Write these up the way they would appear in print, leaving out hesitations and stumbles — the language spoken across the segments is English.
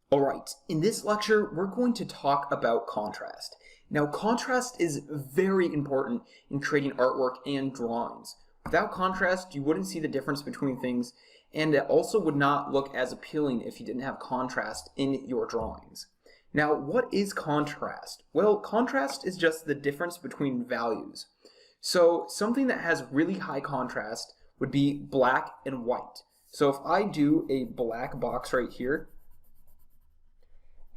All right, in this lecture, we're going to talk about contrast. Now, contrast is very important in creating artwork and drawings. Without contrast, you wouldn't see the difference between things, and it also would not look as appealing if you didn't have contrast in your drawings. Now, what is contrast? Well, contrast is just the difference between values. So, something that has really high contrast would be black and white. So if I do a black box right here,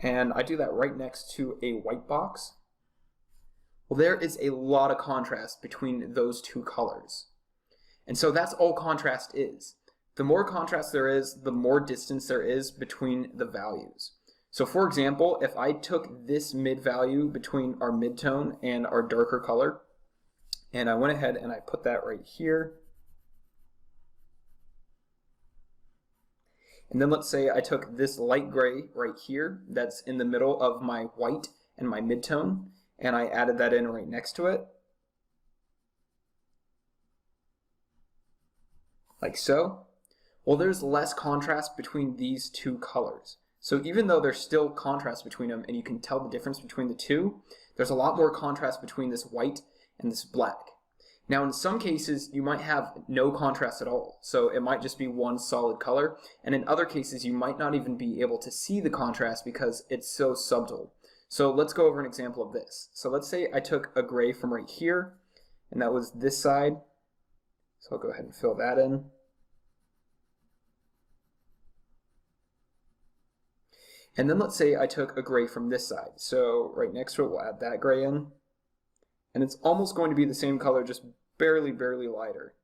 and I do that right next to a white box, well, there is a lot of contrast between those two colors. And so that's all contrast is. The more contrast there is, the more distance there is between the values. So for example, if I took this mid value between our midtone and our darker color, and I went ahead and I put that right here, and then let's say I took this light gray right here that's in the middle of my white and my midtone, and I added that in right next to it, like so. Well, there's less contrast between these two colors. So even though there's still contrast between them and you can tell the difference between the two, there's a lot more contrast between this white and this black. Now, in some cases, you might have no contrast at all, so it might just be one solid color, and in other cases, you might not even be able to see the contrast because it's so subtle. So let's go over an example of this. So let's say I took a gray from right here, and that was this side, so I'll go ahead and fill that in. And then let's say I took a gray from this side, so right next to it, we'll add that gray in, and it's almost going to be the same color, just barely lighter,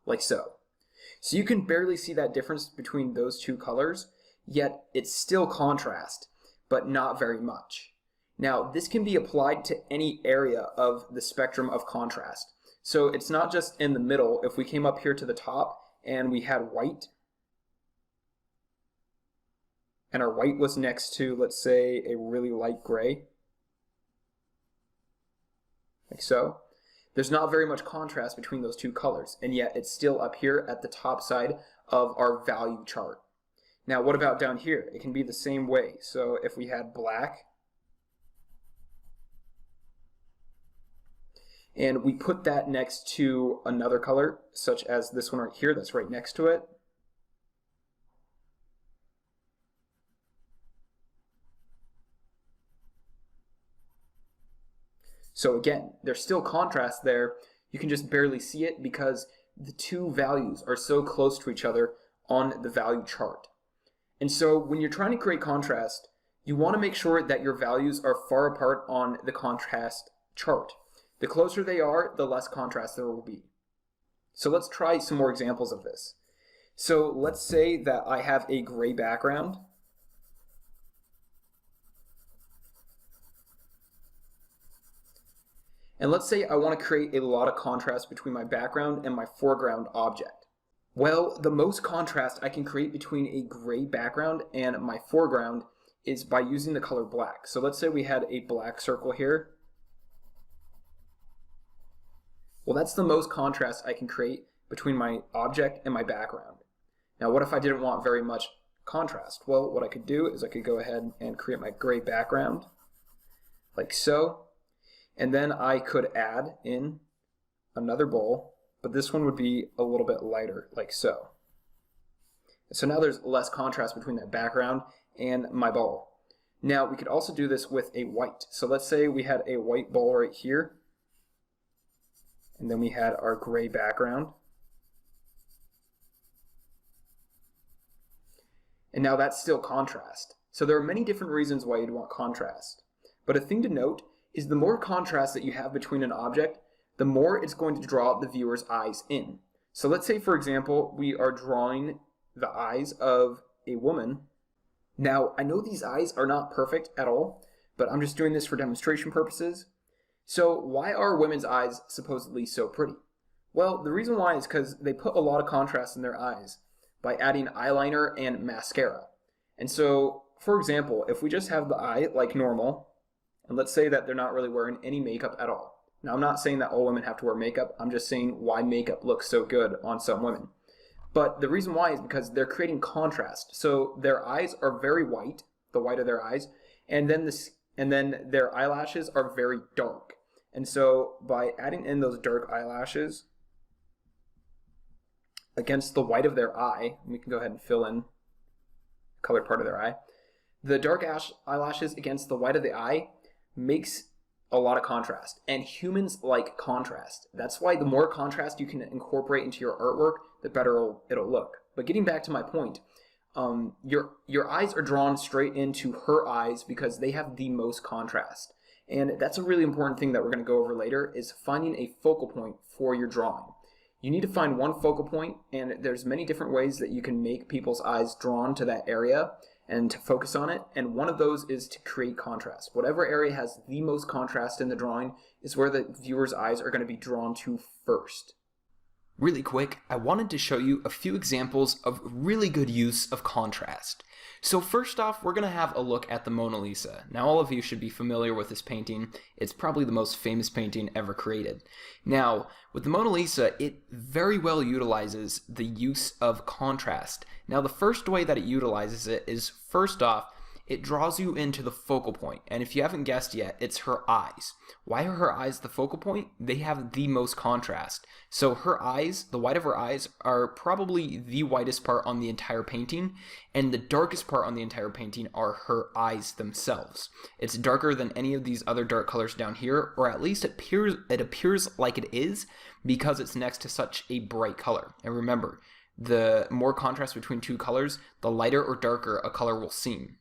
like so. So you can barely see that difference between those two colors, yet it's still contrast, but not very much. Now, this can be applied to any area of the spectrum of contrast. So it's not just in the middle. If we came up here to the top and we had white, and our white was next to, let's say, a really light gray, like so, there's not very much contrast between those two colors, and yet it's still up here at the top side of our value chart. Now, what about down here? It can be the same way. So if we had black, and we put that next to another color, such as this one right here that's right next to it, so again, there's still contrast there. You can just barely see it because the two values are so close to each other on the value chart. And so when you're trying to create contrast, you want to make sure that your values are far apart on the contrast chart. The closer they are, the less contrast there will be. So let's try some more examples of this. So let's say that I have a gray background, and let's say I want to create a lot of contrast between my background and my foreground object. Well, the most contrast I can create between a gray background and my foreground is by using the color black. So let's say we had a black circle here. Well, that's the most contrast I can create between my object and my background. Now, what if I didn't want very much contrast? Well, what I could do is I could go ahead and create my gray background, like so. And then I could add in another bowl, but this one would be a little bit lighter, like so. So now there's less contrast between that background and my bowl. Now we could also do this with a white. So let's say we had a white bowl right here, and then we had our gray background. And now that's still contrast. So there are many different reasons why you'd want contrast. But a thing to note is the more contrast that you have between an object, the more it's going to draw the viewer's eyes in. So let's say, for example, we are drawing the eyes of a woman. Now, I know these eyes are not perfect at all, but I'm just doing this for demonstration purposes. So why are women's eyes supposedly so pretty? Well, the reason why is because they put a lot of contrast in their eyes by adding eyeliner and mascara. And so, for example, if we just have the eye like normal, and let's say that they're not really wearing any makeup at all. Now, I'm not saying that all women have to wear makeup. I'm just saying why makeup looks so good on some women. But the reason why is because they're creating contrast. So their eyes are very white, the white of their eyes, and then their eyelashes are very dark. And so by adding in those dark eyelashes against the white of their eye, we can go ahead and fill in the colored part of their eye. The dark eyelashes against the white of the eye makes a lot of contrast, and humans like contrast. That's why the more contrast you can incorporate into your artwork, the better it'll look. But getting back to my point, your eyes are drawn straight into her eyes because they have the most contrast. And that's a really important thing that we're going to go over later, is finding a focal point for your drawing. You need to find one focal point, and there's many different ways that you can make people's eyes drawn to that area and to focus on it, and one of those is to create contrast. Whatever area has the most contrast in the drawing is where the viewer's eyes are going to be drawn to first. Really quick, I wanted to show you a few examples of really good use of contrast. So first off, we're going to have a look at the Mona Lisa. Now all of you should be familiar with this painting. It's probably the most famous painting ever created. Now, with the Mona Lisa, it very well utilizes the use of contrast. Now the first way that it utilizes it is, first off, it draws you into the focal point. And if you haven't guessed yet, it's her eyes. Why are her eyes the focal point? They have the most contrast. So her eyes, the white of her eyes, are probably the whitest part on the entire painting, and the darkest part on the entire painting are her eyes themselves. It's darker than any of these other dark colors down here, or at least it appears like it is because it's next to such a bright color. And remember, the more contrast between two colors, the lighter or darker a color will seem.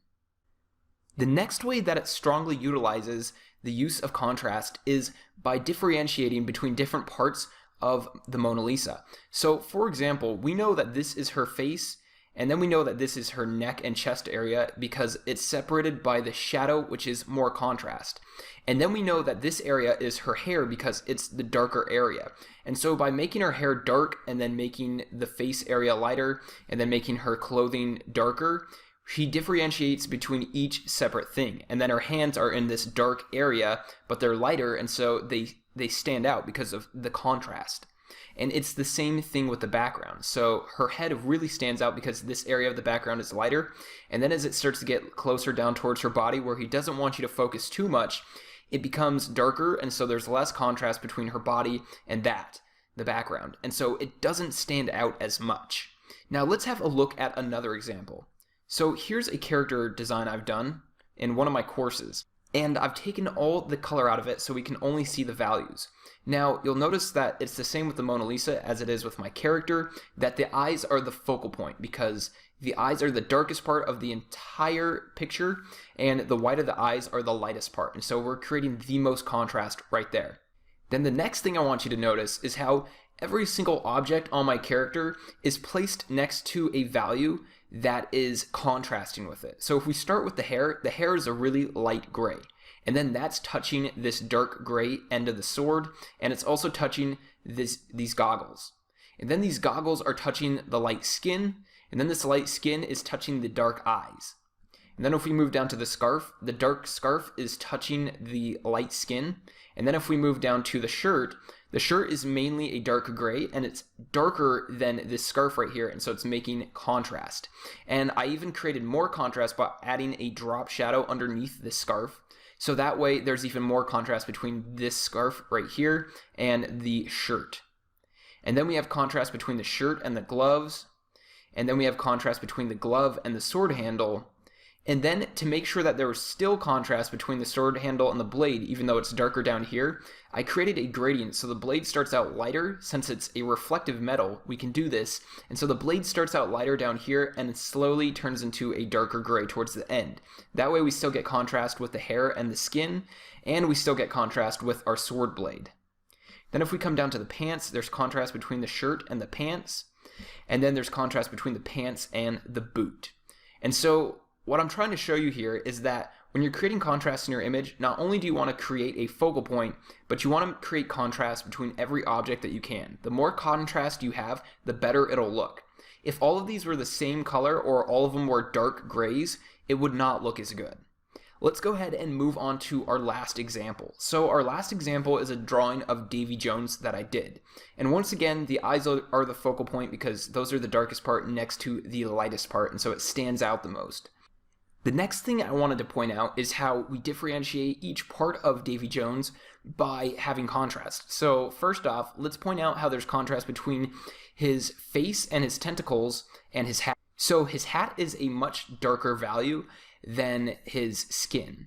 The next way that it strongly utilizes the use of contrast is by differentiating between different parts of the Mona Lisa. So, for example, we know that this is her face, and then we know that this is her neck and chest area because it's separated by the shadow, which is more contrast. And then we know that this area is her hair because it's the darker area. And so by making her hair dark and then making the face area lighter and then making her clothing darker, she differentiates between each separate thing. And then her hands are in this dark area, but they're lighter, and so they stand out because of the contrast. And it's the same thing with the background. So her head really stands out because this area of the background is lighter. And then as it starts to get closer down towards her body where he doesn't want you to focus too much, it becomes darker, and so there's less contrast between her body and the background. And so it doesn't stand out as much. Now let's have a look at another example. So here's a character design I've done in one of my courses, and I've taken all the color out of it so we can only see the values. Now you'll notice that it's the same with the Mona Lisa as it is with my character, that the eyes are the focal point because the eyes are the darkest part of the entire picture and the white of the eyes are the lightest part, and so we're creating the most contrast right there. Then the next thing I want you to notice is how every single object on my character is placed next to a value that is contrasting with it. So if we start with the hair is a really light gray. And then that's touching this dark gray end of the sword, and it's also touching these goggles. And then these goggles are touching the light skin, and then this light skin is touching the dark eyes. And then if we move down to the dark scarf is touching the light skin. And then if we move down to the shirt is mainly a dark gray, and it's darker than this scarf right here, and so it's making contrast. And I even created more contrast by adding a drop shadow underneath this scarf. So that way there's even more contrast between this scarf right here and the shirt. And then we have contrast between the shirt and the gloves. And then we have contrast between the glove and the sword handle. And then to make sure that there was still contrast between the sword handle and the blade, even though it's darker down here, I created a gradient. So the blade starts out lighter. Since it's a reflective metal, we can do this. And so the blade starts out lighter down here and it slowly turns into a darker gray towards the end. That way we still get contrast with the hair and the skin, and we still get contrast with our sword blade. Then if we come down to the pants, there's contrast between the shirt and the pants. And then there's contrast between the pants and the boot. And so what I'm trying to show you here is that when you're creating contrast in your image, not only do you want to create a focal point, but you want to create contrast between every object that you can. The more contrast you have, the better it'll look. If all of these were the same color or all of them were dark grays, it would not look as good. Let's go ahead and move on to our last example. So our last example is a drawing of Davy Jones that I did. And once again, the eyes are the focal point because those are the darkest part next to the lightest part, and so it stands out the most. The next thing I wanted to point out is how we differentiate each part of Davy Jones by having contrast. So first off, let's point out how there's contrast between his face and his tentacles and his hat. So his hat is a much darker value than his skin.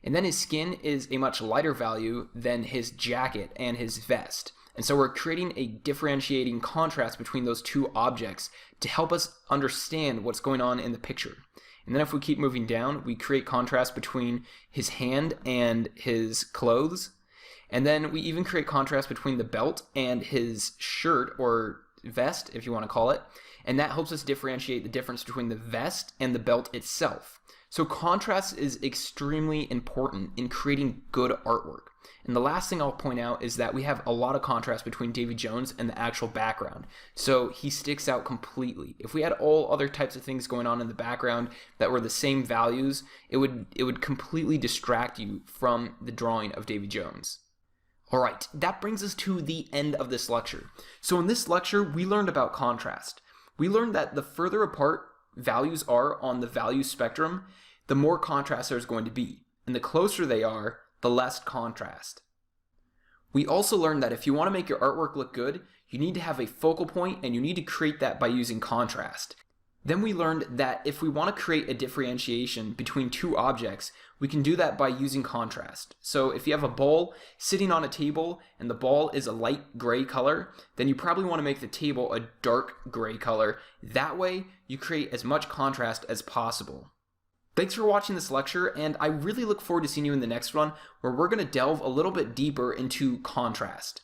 And then his skin is a much lighter value than his jacket and his vest. And so we're creating a differentiating contrast between those two objects to help us understand what's going on in the picture. And then if we keep moving down, we create contrast between his hand and his clothes. And then we even create contrast between the belt and his shirt or vest, if you want to call it. And that helps us differentiate the difference between the vest and the belt itself. So contrast is extremely important in creating good artwork. And the last thing I'll point out is that we have a lot of contrast between Davy Jones and the actual background. So he sticks out completely. If we had all other types of things going on in the background that were the same values, it would completely distract you from the drawing of Davy Jones. All right, that brings us to the end of this lecture. So in this lecture, we learned about contrast. We learned that the further apart values are on the value spectrum, the more contrast there's going to be. And the closer they are, the less contrast. We also learned that if you want to make your artwork look good, you need to have a focal point and you need to create that by using contrast. Then we learned that if we want to create a differentiation between two objects, we can do that by using contrast. So if you have a ball sitting on a table and the ball is a light gray color, then you probably want to make the table a dark gray color. That way, you create as much contrast as possible. Thanks for watching this lecture, and I really look forward to seeing you in the next one, where we're going to delve a little bit deeper into contrast.